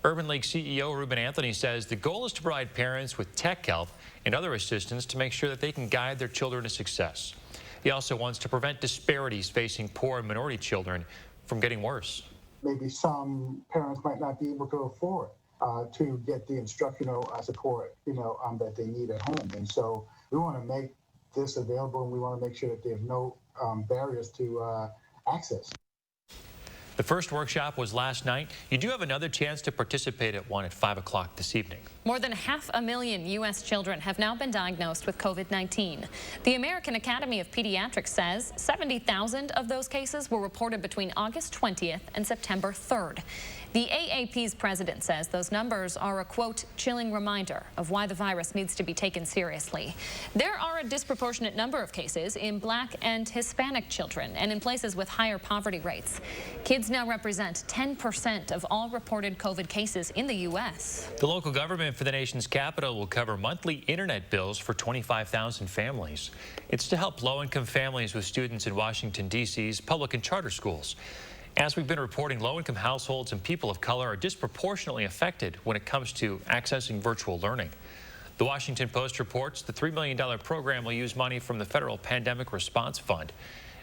Urban League CEO Ruben Anthony says the goal is to provide parents with tech help and other assistance to make sure that they can guide their children to success. He also wants to prevent disparities facing poor and minority children from getting worse. Maybe some parents might not be able to afford to get the instructional support, that they need at home. And so we want to make this available, and we want to make sure that there's no barriers to access. The first workshop was last night. You do have another chance to participate at one at 5 o'clock this evening. More than 500,000 U.S. children have now been diagnosed with COVID-19. The American Academy of Pediatrics says 70,000 of those cases were reported between August 20th and September 3rd. The AAP's president says those numbers are a, quote, chilling reminder of why the virus needs to be taken seriously. There are a disproportionate number of cases in Black and Hispanic children and in places with higher poverty rates. Kids Philippines now represent 10% of all reported COVID cases in the U.S. The local government for the nation's capital will cover monthly internet bills for 25,000 families. It's to help low-income families with students in Washington, D.C.'s public and charter schools. As we've been reporting, low-income households and people of color are disproportionately affected when it comes to accessing virtual learning. The Washington Post reports the $3 million program will use money from the Federal Pandemic Response Fund.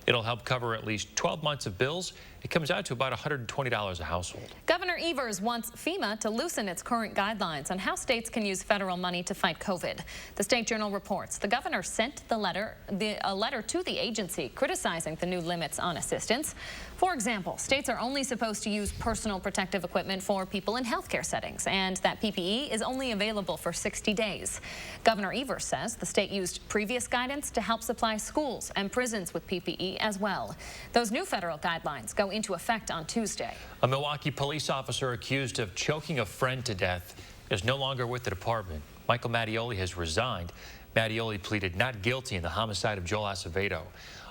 It'll help cover at least 12 months of bills. It comes out to about $120 a household. Governor Evers wants FEMA to loosen its current guidelines on how states can use federal money to fight COVID. The State Journal reports the governor sent a letter to the agency criticizing the new limits on assistance. For example, states are only supposed to use personal protective equipment for people in healthcare settings, and that PPE is only available for 60 days. Governor Evers says the state used previous guidance to help supply schools and prisons with PPE as well. Those new federal guidelines go into effect on Tuesday. A Milwaukee police officer accused of choking a friend to death is no longer with the department. Michael Mattioli has resigned. Mattioli pleaded not guilty in the homicide of Joel Acevedo.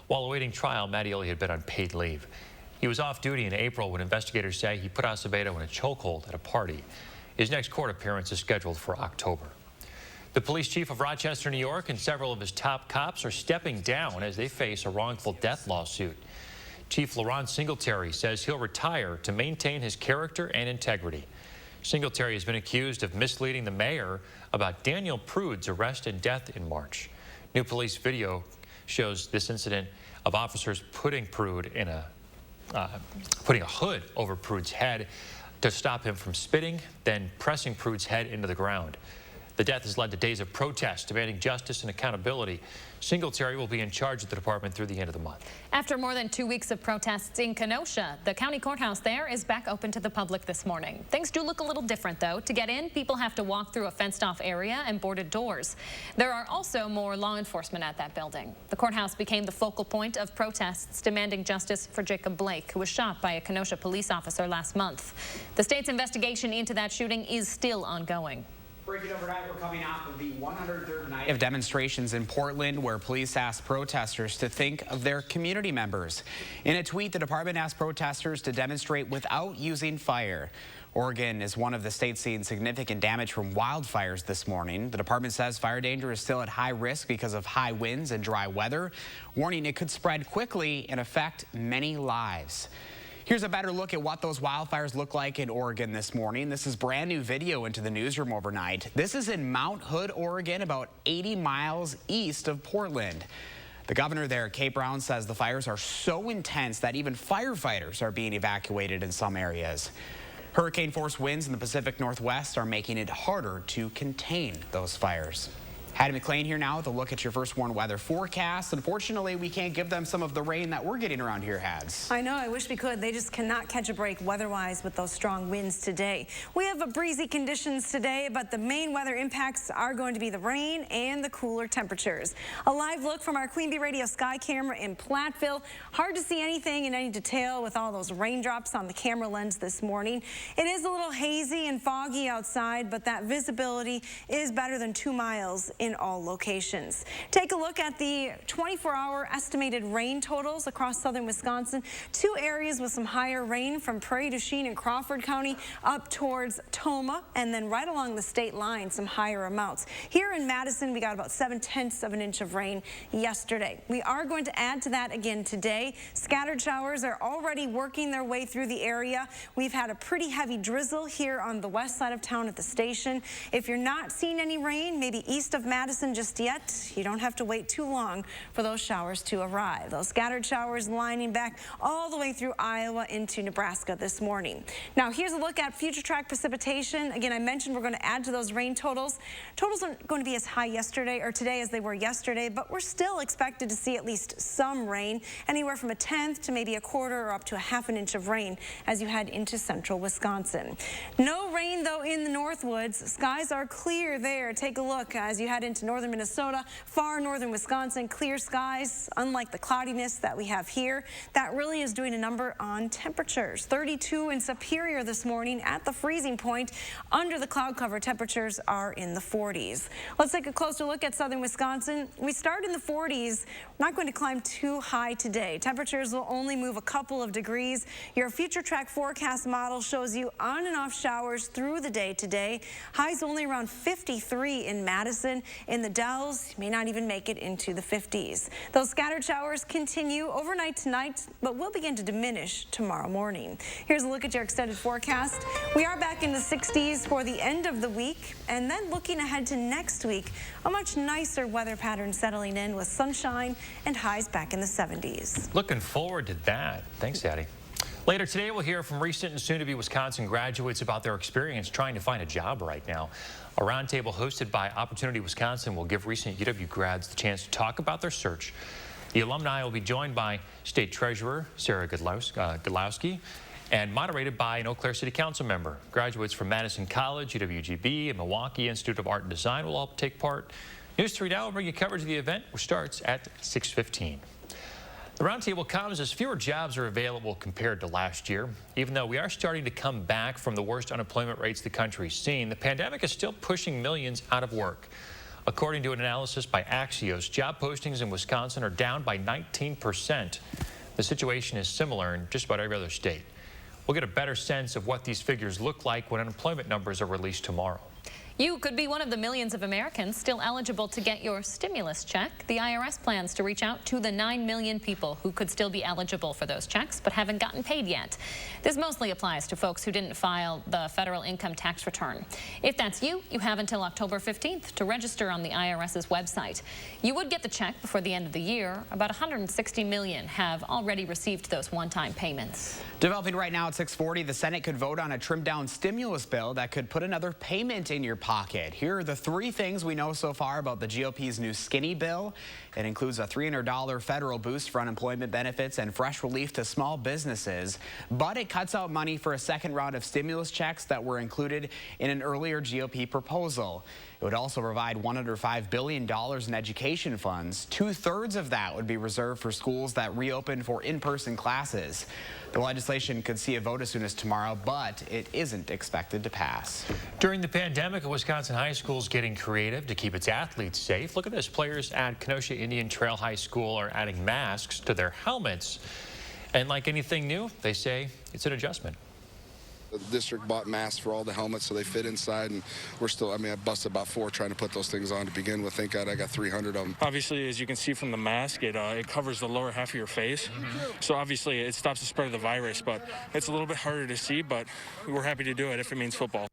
While awaiting trial, Mattioli had been on paid leave. He was off duty in April when investigators say he put Acevedo in a chokehold at a party. His next court appearance is scheduled for October. The police chief of Rochester, New York, and several of his top cops are stepping down as they face a wrongful death lawsuit. Chief Laurent Singletary says he'll retire to maintain his character and integrity. Singletary has been accused of misleading the mayor about Daniel Prude's arrest and death in March. New police video shows this incident of officers putting Prude in putting a hood over Prude's head to stop him from spitting, then pressing Prude's head into the ground. The death has led to days of protest demanding justice and accountability. Singletary will be in charge of the department through the end of the month. After more than 2 weeks of protests in Kenosha, the county courthouse there is back open to the public this morning. Things do look a little different, though. To get in, people have to walk through a fenced-off area and boarded doors. There are also more law enforcement at that building. The courthouse became the focal point of protests demanding justice for Jacob Blake, who was shot by a Kenosha police officer last month. The state's investigation into that shooting is still ongoing. Breaking overnight, we're coming off of the 103rd night of demonstrations in Portland, where police asked protesters to think of their community members. In a tweet, the department asked protesters to demonstrate without using fire. Oregon is one of the states seeing significant damage from wildfires this morning. The department says fire danger is still at high risk because of high winds and dry weather, warning it could spread quickly and affect many lives. Here's a better look at what those wildfires look like in Oregon this morning. This is brand new video into the newsroom overnight. This is in Mount Hood, Oregon, about 80 miles east of Portland. The governor there, Kate Brown, says the fires are so intense that even firefighters are being evacuated in some areas. Hurricane-force winds in the Pacific Northwest are making it harder to contain those fires. Hattie McLean here now with a look at your first warned weather forecast. Unfortunately, we can't give them some of the rain that we're getting around here, Hads. I know, I wish we could. They just cannot catch a break weather-wise with those strong winds today. We have breezy conditions today, but the main weather impacts are going to be the rain and the cooler temperatures. A live look from our Queen Bee Radio Sky camera in Platteville. Hard to see anything in any detail with all those raindrops on the camera lens this morning. It is a little hazy and foggy outside, but that visibility is better than 2 miles in all locations. Take a look at the 24-hour estimated rain totals across southern Wisconsin. 2 areas with some higher rain from Prairie du Chien and Crawford County up towards Tomah, and then right along the state line, some higher amounts. Here in Madison, we got about 7/10 of an inch of rain yesterday. We are going to add to that again today. Scattered showers are already working their way through the area. We've had a pretty heavy drizzle here on the west side of town at the station. If you're not seeing any rain, maybe east of Madison just yet, you don't have to wait too long for those showers to arrive. Those scattered showers lining back all the way through Iowa into Nebraska this morning. Now here's a look at future track precipitation. Again, I mentioned we're going to add to those rain totals. Totals aren't going to be as high yesterday or today as they were yesterday, but we're still expected to see at least some rain, anywhere from 1/10 to maybe 1/4 or up to 1/2 an inch of rain as you head into central Wisconsin. No rain though in the Northwoods. Skies are clear there. Take a look as you head head into northern Minnesota, far northern Wisconsin, clear skies, unlike the cloudiness that we have here. That really is doing a number on temperatures. 32 in Superior this morning at the freezing point. Under the cloud cover, temperatures are in the 40s. Let's take a closer look at southern Wisconsin. We start in the 40s. We're not going to climb too high today. Temperatures will only move a couple of degrees. Your future track forecast model shows you on and off showers through the day today. Highs only around 53 in Madison. In the Dells, you may not even make it into the 50s. Those scattered showers continue overnight tonight, but will begin to diminish tomorrow morning. Here's a look at your extended forecast. We are back in the 60s for the end of the week, and then looking ahead to next week, a much nicer weather pattern settling in with sunshine and highs back in the 70s. Looking forward to that. Thanks, Addie. Later today, we'll hear from recent and soon-to-be Wisconsin graduates about their experience trying to find a job right now. A roundtable hosted by Opportunity Wisconsin will give recent UW grads the chance to talk about their search. The alumni will be joined by State Treasurer Sarah Godlowski and moderated by an Eau Claire City Council member. Graduates from Madison College, UWGB, and Milwaukee Institute of Art and Design will all take part. News 3 Now will bring you coverage of the event, which starts at 6:15. The roundtable comes as fewer jobs are available compared to last year. Even though we are starting to come back from the worst unemployment rates the country's seen, the pandemic is still pushing millions out of work. According to an analysis by Axios, job postings in Wisconsin are down by 19%. The situation is similar in just about every other state. We'll get a better sense of what these figures look like when unemployment numbers are released tomorrow. You could be one of the millions of Americans still eligible to get your stimulus check. The IRS plans to reach out to the 9 million people who could still be eligible for those checks but haven't gotten paid yet. This mostly applies to folks who didn't file the federal income tax return. If that's you, you have until October 15th to register on the IRS's website. You would get the check before the end of the year. About 160 million have already received those one-time payments. Developing right now at 6:40, the Senate could vote on a trimmed-down stimulus bill that could put another payment in your pocket. Here are the 3 things we know so far about the GOP's new skinny bill. It includes a $300 federal boost for unemployment benefits and fresh relief to small businesses, but it cuts out money for a second round of stimulus checks that were included in an earlier GOP proposal. It would also provide $105 billion in education funds. 2/3 of that would be reserved for schools that reopen for in-person classes. The legislation could see a vote as soon as tomorrow, but it isn't expected to pass. During the pandemic, a Wisconsin high school is getting creative to keep its athletes safe. Look at this. Players at Kenosha Indian Trail High School are adding masks to their helmets. And like anything new, they say it's an adjustment. The district bought masks for all the helmets so they fit inside, and we're still, I busted about 4 trying to put those things on to begin with. Thank God I got 300 of them. Obviously, as you can see from the mask, it covers the lower half of your face. So obviously it stops the spread of the virus, but it's a little bit harder to see, but we're happy to do it if it means football.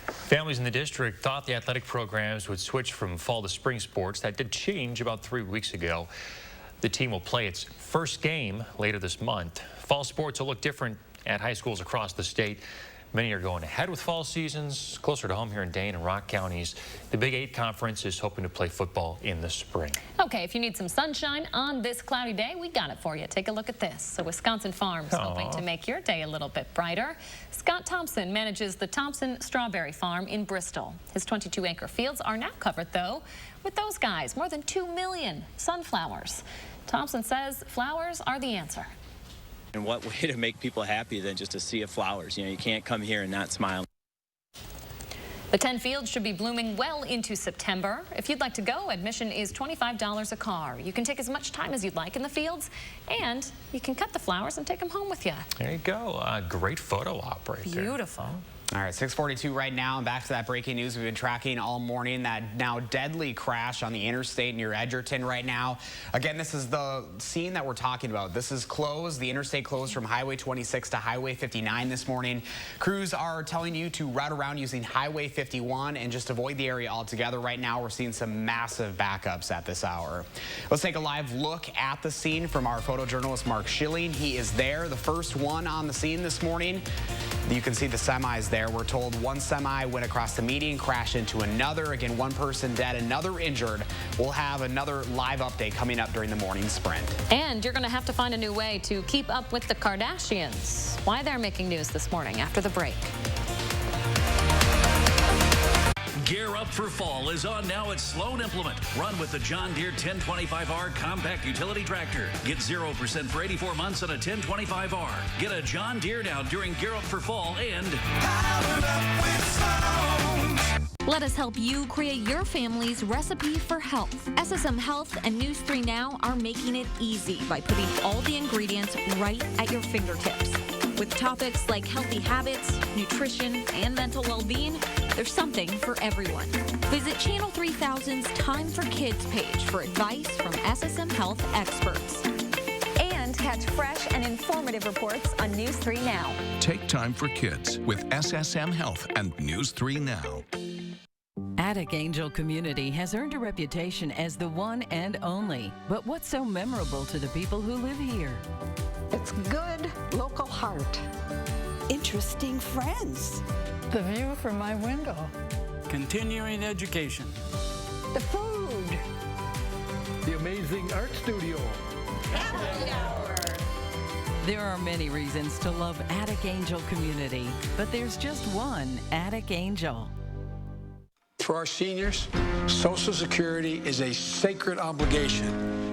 Families in the district thought the athletic programs would switch from fall to spring sports. That did change about 3 weeks ago. The team will play its first game later this month. Fall sports will look different at high schools across the state. Many are going ahead with fall seasons. Closer to home here in Dane and Rock counties, the Big 8 Conference is hoping to play football in the spring. Okay, if you need some sunshine on this cloudy day, we got it for you. Take a look at this. A Wisconsin farm's hoping to make your day a little bit brighter. Scott Thompson manages the Thompson Strawberry Farm in Bristol. His 22-acre fields are now covered, though, with those guys, more than 2 million sunflowers. Thompson says flowers are the answer. And what way to make people happy than just a sea of flowers? You know, you can't come here and not smile. The 10 fields should be blooming well into September. If you'd like to go, admission is $25 a car. You can take as much time as you'd like in the fields, and you can cut the flowers and take them home with you. There you go. Great photo op right there. Beautiful. All right, 6:42 right now, and back to that breaking news we've been tracking all morning, that now deadly crash on the interstate near Edgerton right now. Again, this is the scene that we're talking about. This is closed, the interstate closed from Highway 26 to Highway 59 this morning. Crews are telling you to route around using Highway 51 and just avoid the area altogether. Right now, we're seeing some massive backups at this hour. Let's take a live look at the scene from our photojournalist, Mark Schilling. He is there, the first one on the scene this morning. You can see the semis there. We're told one semi went across the median, crashed into another. Again, one person dead, another injured. We'll have another live update coming up during the morning sprint. And you're going to have to find a new way to keep up with the Kardashians. Why they're making news this morning after the break. Gear Up for Fall is on now at Sloan Implement. Run with the John Deere 1025R compact utility tractor. Get 0% for 84 months on a 1025R. Get a John Deere now during Gear Up for Fall and Powered up with Sloan. Let us help you create your family's recipe for health. SSM Health and News 3 Now are making it easy by putting all the ingredients right at your fingertips. With topics like healthy habits, nutrition, and mental well-being, there's something for everyone. Visit Channel 3000's Time for Kids page for advice from SSM Health experts. And catch fresh and informative reports on News 3 Now. Take time for kids with SSM Health and News 3 Now. Attic Angel Community has earned a reputation as the one and only. But what's so memorable to the people who live here? It's good local heart. Interesting friends. The view from my window. Continuing education. The food. The amazing art studio. Happy hour. There are many reasons to love Attic Angel Community, but there's just one Attic Angel. For our seniors, Social Security is a sacred obligation,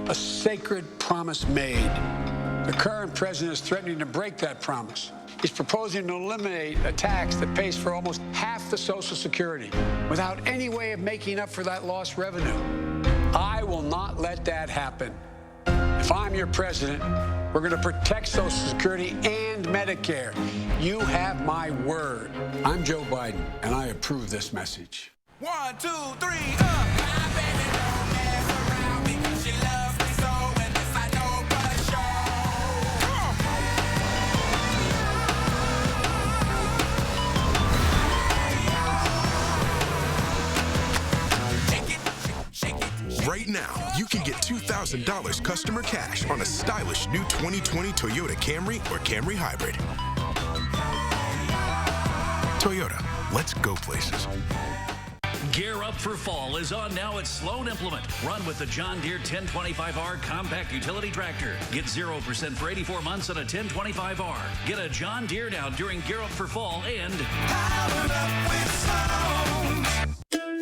a sacred promise made. The current president is threatening to break that promise. He's proposing to eliminate a tax that pays for almost half the Social Security without any way of making up for that lost revenue. I will not let that happen. If I'm your president, we're going to protect Social Security and Medicare. You have my word. I'm Joe Biden, and I approve this message. 1, 2, 3, My baby don't mess around because she loves me so, and this I know for sure. Shake it. Right now, you can get $2,000 customer cash on a stylish new 2020 Toyota Camry or Camry Hybrid. Toyota, let's go places. Gear Up for Fall is on now at Sloan Implement. Run with the John Deere 1025R compact utility tractor. Get 0% for 84 months on a 1025R. Get a John Deere now during Gear Up for Fall and Powered up with Sloan.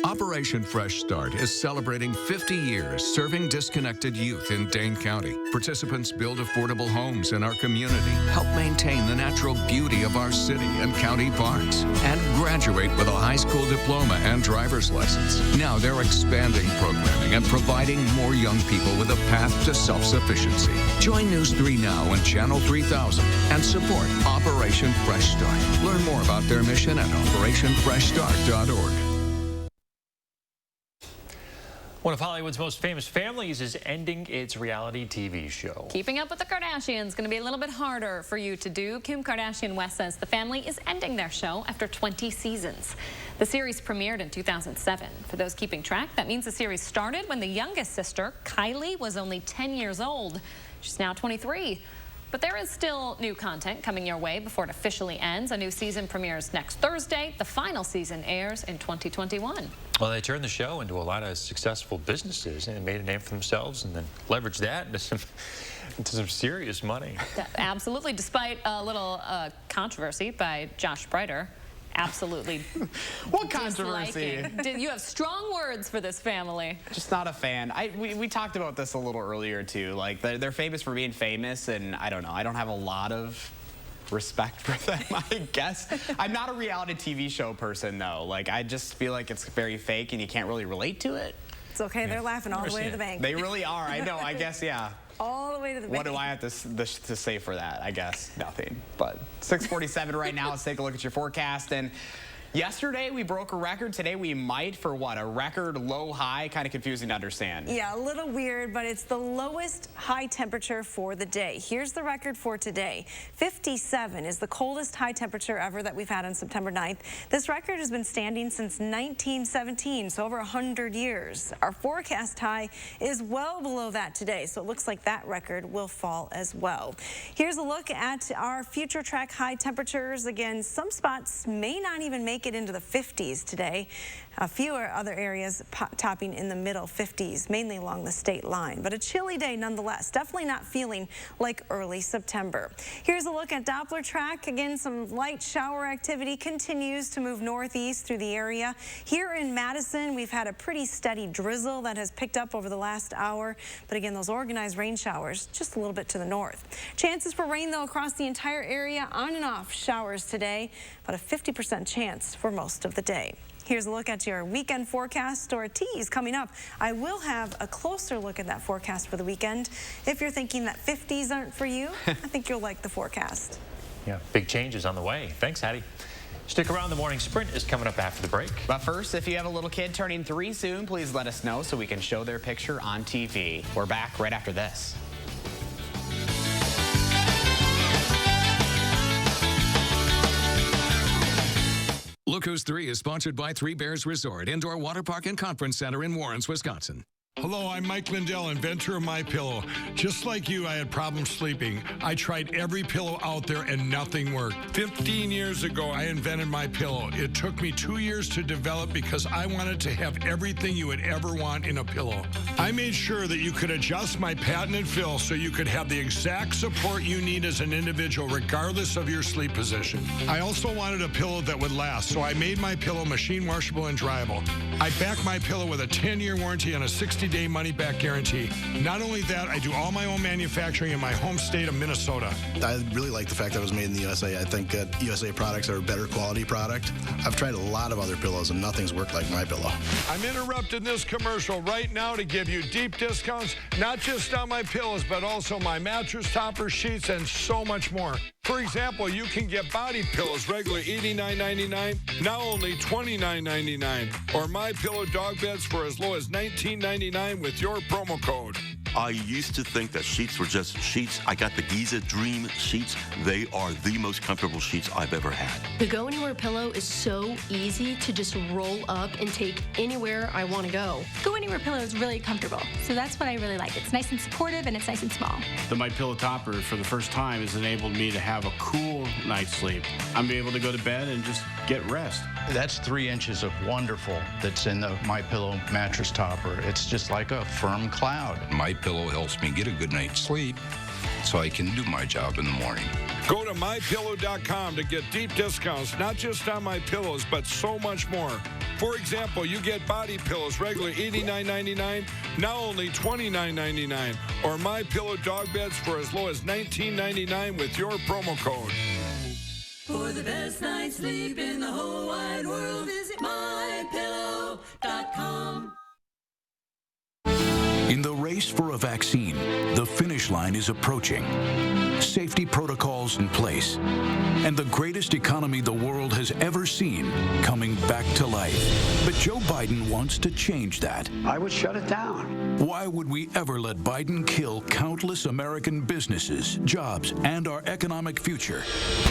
Operation Fresh Start is celebrating 50 years serving disconnected youth in Dane County. Participants build affordable homes in our community, help maintain the natural beauty of our city and county parks, and graduate with a high school diploma and driver's license. Now they're expanding programming and providing more young people with a path to self-sufficiency. Join News 3 Now and Channel 3000 and support Operation Fresh Start. Learn more about their mission at operationfreshstart.org. One of Hollywood's most famous families is ending its reality TV show. Keeping up with the Kardashians is going to be a little bit harder for you to do. Kim Kardashian West says the family is ending their show after 20 seasons. The series premiered in 2007. For those keeping track, that means the series started when the youngest sister, Kylie, was only 10 years old. She's now 23. But there is still new content coming your way before it officially ends. A new season premieres next Thursday. The final season airs in 2021. Well, they turned the show into a lot of successful businesses and made a name for themselves and then leveraged that into some serious money. Yeah, absolutely. Despite a little controversy by Josh Breiter. Absolutely. What controversy? You have strong words for this family. Just not a fan. We talked about this a little earlier too. Like they're famous for being famous, and I don't know. I don't have a lot of respect for them, I guess. I'm not a reality TV show person though. Like I just feel like it's very fake, and you can't really relate to it. It's okay. They're laughing all the way to the bank. They really are. I know. I guess yeah. All the way to the bank. What do I have to say for that? I guess nothing. But 6:47 right now. Let's take a look at your forecast. And yesterday we broke a record. Today we might for what? A record low high? Kind of confusing to understand. Yeah, a little weird, but it's the lowest high temperature for the day. Here's the record for today. 57 is the coldest high temperature ever that we've had on September 9th. This record has been standing since 1917, so over 100 years. Our forecast high is well below that today, so it looks like that record will fall as well. Here's a look at our future track high temperatures. Again, some spots may not even make make it into the 50s today. A few other areas topping in the middle 50s, mainly along the state line. But a chilly day nonetheless. Definitely not feeling like early September. Here's a look at Doppler track. Again, some light shower activity continues to move northeast through the area. Here in Madison, we've had a pretty steady drizzle that has picked up over the last hour. But again, those organized rain showers just a little bit to the north. Chances for rain, though, across the entire area. On and off showers today, but a 50% chance for most of the day. Here's a look at your weekend forecast, or a tease coming up. I will have a closer look at that forecast for the weekend. If you're thinking that 50s aren't for you, I think you'll like the forecast. Yeah, big changes on the way. Thanks, Hattie. Stick around. The morning sprint is coming up after the break. But first, if you have a little kid turning 3 soon, please let us know so we can show their picture on TV. We're back right after this. Look Who's 3 is sponsored by Three Bears Resort, Indoor Water Park and Conference Center in Warrens, Wisconsin. Hello, I'm Mike Lindell, inventor of MyPillow. Just like you, I had problems sleeping. I tried every pillow out there and nothing worked. 15 years ago, I invented MyPillow. It took me 2 years to develop because I wanted to have everything you would ever want in a pillow. I made sure that you could adjust my patented fill so you could have the exact support you need as an individual, regardless of your sleep position. I also wanted a pillow that would last, so I made MyPillow machine washable and dryable. I back MyPillow with a 10-year warranty and a 60-day money-back guarantee. Not only that, I do all my own manufacturing in my home state of Minnesota. I really like the fact that it was made in the USA. I think that USA products are a better quality product. I've tried a lot of other pillows and nothing's worked like MyPillow. I'm interrupting this commercial right now to give you deep discounts, not just on my pillows, but also my mattress toppers, sheets, and so much more. For example, you can get body pillows regular $89.99, now only $29.99, or MyPillow dog beds for as low as $19.99 with your promo code. I used to think that sheets were just sheets. I got the Giza Dream sheets. They are the most comfortable sheets I've ever had. The Go Anywhere pillow is so easy to just roll up and take anywhere I want to go. Go Anywhere pillow is really comfortable, so that's what I really like. It's nice and supportive, and it's nice and small. The MyPillow topper, for the first time, has enabled me to have a cool night's sleep. I'm able to go to bed and just get rest. That's 3 inches of wonderful that's in the MyPillow mattress topper. It's just like a firm cloud. MyPillow helps me get a good night's sleep so I can do my job in the morning. Go to MyPillow.com to get deep discounts, not just on my pillows, but so much more. For example, you get body pillows regular $89.99, now only $29.99, or MyPillow dog beds for as low as $19.99 with your promo code. For the best night's sleep in the whole wide world, visit MyPillow.com. In the race for a vaccine, the finish line is approaching. Safety protocols in place, and the greatest economy the world has ever seen coming back to life. But Joe Biden wants to change that. I would shut it down. Why would we ever let Biden kill countless American businesses, jobs, and our economic future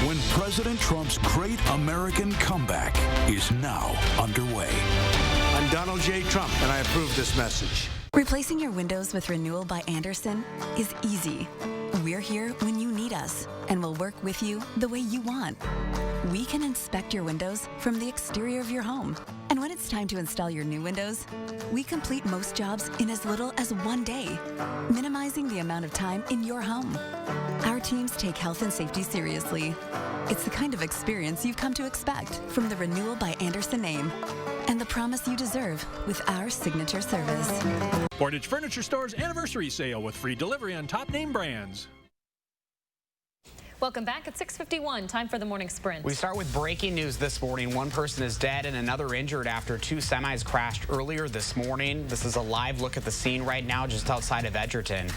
when President Trump's great American comeback is now underway? I'm Donald J. Trump, and I approve this message. Replacing your windows with Renewal by Andersen is easy. We're here when you need us, and we'll work with you the way you want. We can inspect your windows from the exterior of your home. And when it's time to install your new windows, we complete most jobs in as little as 1 day, minimizing the amount of time in your home. Our teams take health and safety seriously. It's the kind of experience you've come to expect from the Renewal by Andersen name, and the promise you deserve with our signature service. Portage Furniture Store's anniversary sale with free delivery on top name brands. Welcome back at 6:51. Time for the morning sprint. We start with breaking news this morning. One person is dead and another injured after 2 semis crashed earlier this morning. This is a live look at the scene right now just outside of Edgerton.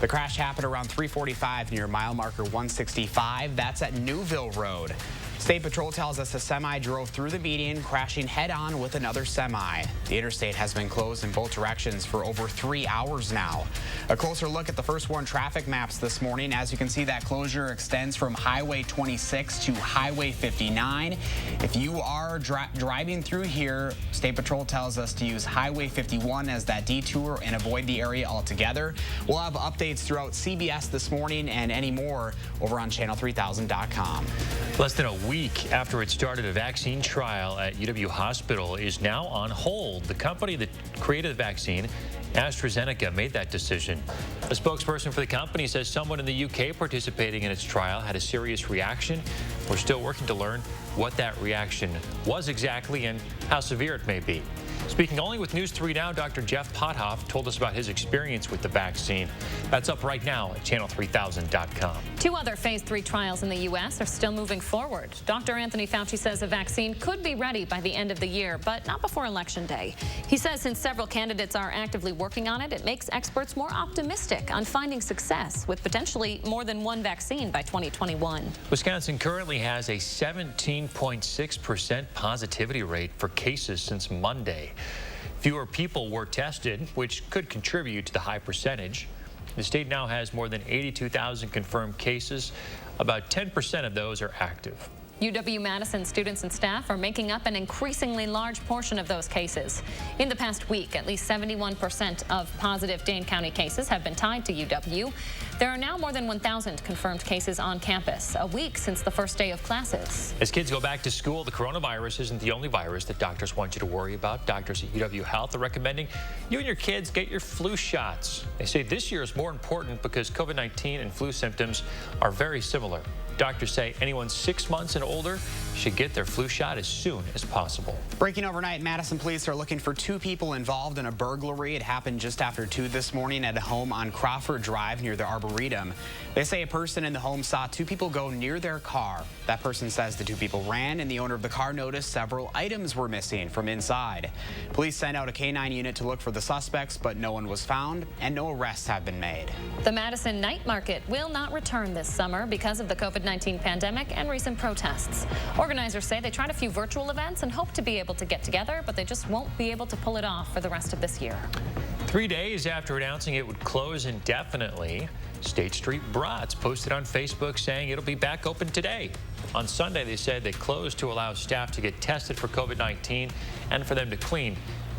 The crash happened around 3:45 near mile marker 165. That's at Newville Road. State Patrol tells us a semi drove through the median, crashing head-on with another semi. The interstate has been closed in both directions for over 3 hours now. A closer look at the first warn traffic maps this morning. As you can see, that closure extends from Highway 26 to Highway 59. If you are driving through here, State Patrol tells us to use Highway 51 as that detour and avoid the area altogether. We'll have updates throughout CBS this morning and any more over on channel3000.com. Less than a week after it started, a vaccine trial at UW Hospital is now on hold. The company that created the vaccine, AstraZeneca, made that decision. A spokesperson for the company says someone in the UK participating in its trial had a serious reaction. We're still working to learn what that reaction was exactly and how severe it may be. Speaking only with News 3 Now, Dr. Jeff Pothoff told us about his experience with the vaccine. That's up right now at channel3000.com. 2 other phase 3 trials in the U.S. are still moving forward. Dr. Anthony Fauci says a vaccine could be ready by the end of the year, but not before Election Day. He says since several candidates are actively working on it, it makes experts more optimistic on finding success with potentially more than one vaccine by 2021. Wisconsin currently has a 17.6% positivity rate for cases since Monday. Fewer people were tested, which could contribute to the high percentage. The state now has more than 82,000 confirmed cases. About 10% of those are active. UW-Madison students and staff are making up an increasingly large portion of those cases. In the past week, at least 71% of positive Dane County cases have been tied to UW. There are now more than 1,000 confirmed cases on campus, a week since the first day of classes. As kids go back to school, the coronavirus isn't the only virus that doctors want you to worry about. Doctors at UW Health are recommending you and your kids get your flu shots. They say this year is more important because COVID-19 and flu symptoms are very similar. Doctors say anyone 6 months and older should get their flu shot as soon as possible. Breaking overnight, Madison police are looking for 2 people involved in a burglary. It happened just after 2 this morning at a home on Crawford Drive near the Arboretum. They say a person in the home saw 2 people go near their car. That person says the 2 people ran, and the owner of the car noticed several items were missing from inside. Police sent out a K-9 unit to look for the suspects, but no one was found, and no arrests have been made. The Madison Night Market will not return this summer because of the COVID-19 pandemic and recent protests. Organizers say they tried a few virtual events and hope to be able to get together, but they just won't be able to pull it off for the rest of this year. 3 days after announcing it would close indefinitely, State Street Brats posted on Facebook saying it'll be back open today. On Sunday, they said they closed to allow staff to get tested for COVID-19 and for them to clean.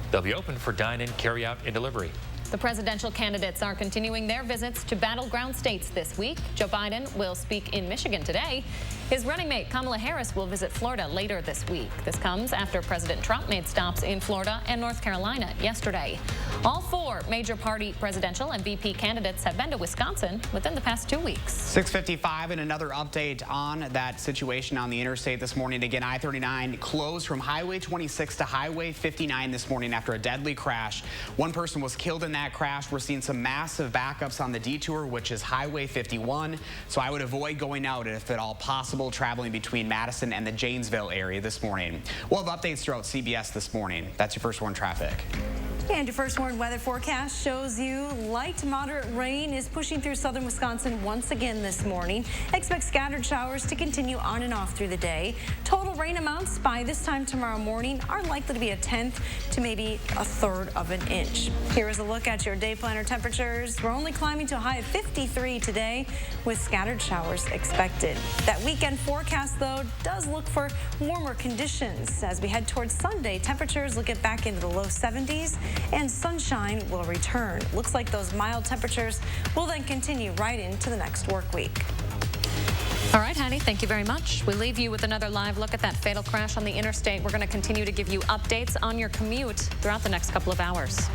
They'll be open for dine-in, carry-out, and delivery. The presidential candidates are continuing their visits to battleground states this week. Joe Biden will speak in Michigan today. His running mate Kamala Harris will visit Florida later this week. This comes after President Trump made stops in Florida and North Carolina yesterday. All 4 major party presidential and VP candidates have been to Wisconsin within the past 2 weeks. 6:55 and another update on that situation on the interstate this morning. Again, I-39 closed from Highway 26 to Highway 59 this morning after a deadly crash. 1 person was killed in that crash. We're seeing some massive backups on the detour, which is Highway 51. So I would avoid going out if at all possible, traveling between Madison and the Janesville area this morning. We'll have updates throughout CBS this morning. That's your First Warn traffic. And your First Warn weather forecast shows you light to moderate rain is pushing through southern Wisconsin once again this morning. Expect scattered showers to continue on and off through the day. Total rain amounts by this time tomorrow morning are likely to be 1/10 to maybe 1/3 of an inch. Here is a look at your day planner temperatures. We're only climbing to a high of 53 today with scattered showers expected. That weekend forecast, though, does look for warmer conditions. As we head towards Sunday, temperatures will get back into the low 70s. And sunshine will return. Looks like those mild temperatures will then continue right into the next work week. All right, Hattie, thank you very much. We leave you with another live look at that fatal crash on the interstate. We're going to continue to give you updates on your commute throughout the next couple of hours.